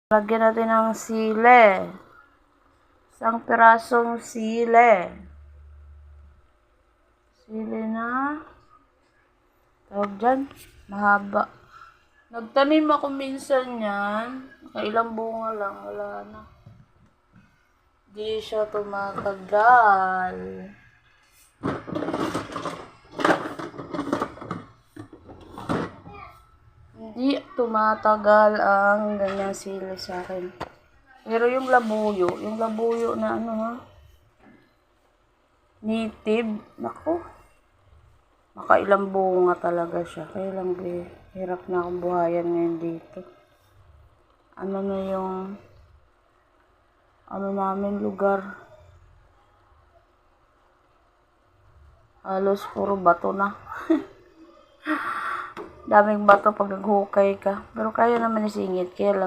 Lagyan natin ng sile. Isang pirasong sile. Sile na. Tawag dyan. Mahaba. Nagtanim ako minsan yan. Nakailang bunga lang. Wala na. Di siya tumatagal. Hindi tumatagal ang ganyang sili sa akin. Pero yung labuyo na native, nako, makailang bunga talaga siya. Kaya lang hirap na akong buhayan ngayon dito. Ano na yung namin lugar. Halos puro bato na. Daming bato pag naghukay ka. Pero kaya naman isingit. Kaya lang